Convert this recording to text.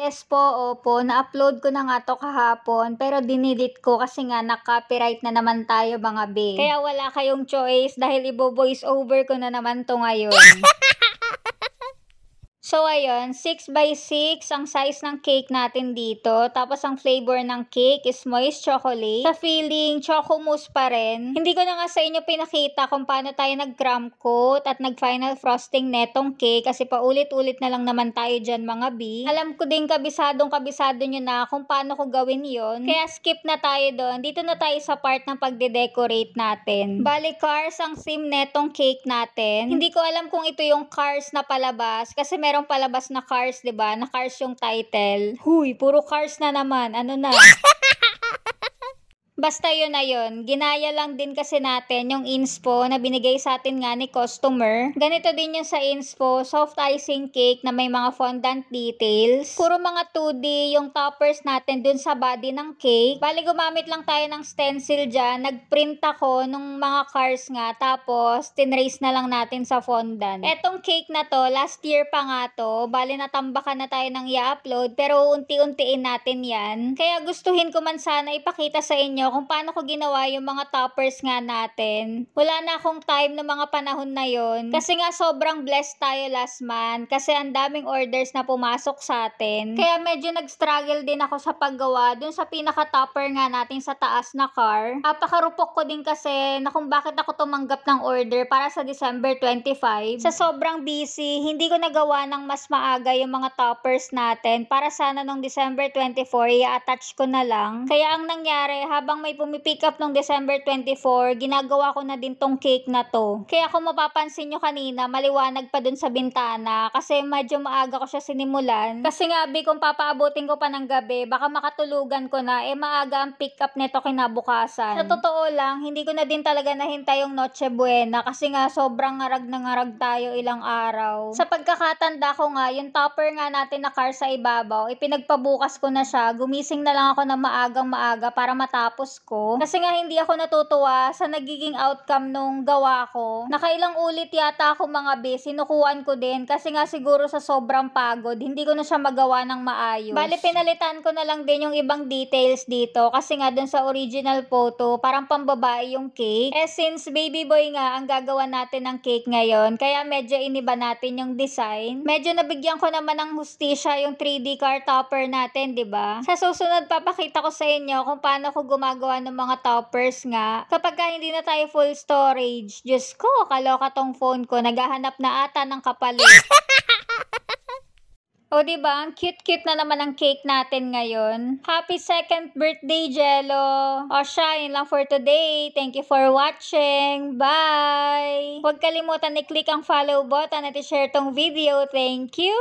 Yes po, opo. Na-upload ko na nga 'to kahapon, pero dinelete ko kasi nga na-copyright na naman tayo mga be. Kaya wala kayong choice dahil ibo-voice over ko na naman 'to ngayon. So, ayun, 6x6 ang size ng cake natin dito. Tapos, ang flavor ng cake is moist chocolate. Sa feeling, choco mousse pa rin. Hindi ko na nga sa inyo pinakita kung paano tayo nag-crumb coat at nag-final frosting netong cake kasi paulit-ulit na lang naman tayo dyan mga B. Alam ko din kabisado nyo na kung paano ko gawin yon. Kaya skip na tayo doon. Dito na tayo sa part ng pagde-decorate natin. Bali, cars ang theme netong cake natin. Hindi ko alam kung ito yung cars na palabas kasi merong palabas na Cars, 'di ba? Na Cars yung title. Huy, puro Cars na naman. Ano na? Basta yun na yun. Ginaya lang din kasi natin yung inspo na binigay sa atin nga ni customer. Ganito din yung sa inspo, soft icing cake na may mga fondant details. Puro mga 2D yung toppers natin dun sa body ng cake. Bali gumamit lang tayo ng stencil dyan. Nagprint ako nung mga cars nga. Tapos tinrace na lang natin sa fondant. Etong cake na to, last year pa nga to. Bali natambakan na tayo ng i-upload. Pero unti-untiin natin yan. Kaya gustuhin ko man sana ipakita sa inyo kung paano ko ginawa yung mga toppers nga natin. Wala na akong time ng mga panahon na yon. Kasi nga sobrang blessed tayo last month. Kasi ang daming orders na pumasok sa atin. Kaya medyo nag-struggle din ako sa paggawa dun sa pinaka-topper nga natin sa taas na car. Pakarupok ko din kasi na kung bakit ako tumanggap ng order para sa December 25. Sa sobrang busy, hindi ko nagawa ng mas maaga yung mga toppers natin para sana nung December 24 i-attach ko na lang. Kaya ang nangyari, habang may pumipick up nung December 24, ginagawa ko na din tong cake na to. Kaya kung mapapansin nyo kanina, maliwanag pa dun sa bintana kasi medyo maaga ko siya sinimulan. Kasi nga, kung papaabutin ko pa ng gabi, baka makatulugan ko na, maaga ang pick up nito kinabukasan. Sa totoo lang, hindi ko na din talaga nahintay yung Noche Buena kasi nga sobrang ngarag na ngarag tayo ilang araw. Sa pagkakatanda ko nga, yung topper nga natin na car sa ibabaw, ipinagpabukas ko na siya. Gumising na lang ako na maagang maaga para matapos ko. Kasi nga hindi ako natutuwa sa nagiging outcome nung gawa ko. Nakailang ulit yata ako mga be, sinukuan ko din kasi nga siguro sa sobrang pagod, hindi ko na siya magawa ng maayos. Bali pinalitan ko na lang din yung ibang details dito kasi nga dun sa original photo, parang pambabae yung cake. Since baby boy nga ang gagawa natin ng cake ngayon, kaya medyo iniba natin yung design. Medyo nabigyan ko naman ng hustisya yung 3D car topper natin, 'di ba? Sa susunod papakita ko sa inyo kung paano ko gumagawa ng mga toppers nga. Kapag hindi na tayo full storage, Diyos ko, kaloka tong phone ko. Naghahanap na ata ng kapalit. O diba, ang cute-cute na naman ang cake natin ngayon. Happy 2nd birthday, Jello! O siya, yun lang for today. Thank you for watching. Bye! Huwag kalimutan i-click ang follow button at i-share tong video. Thank you!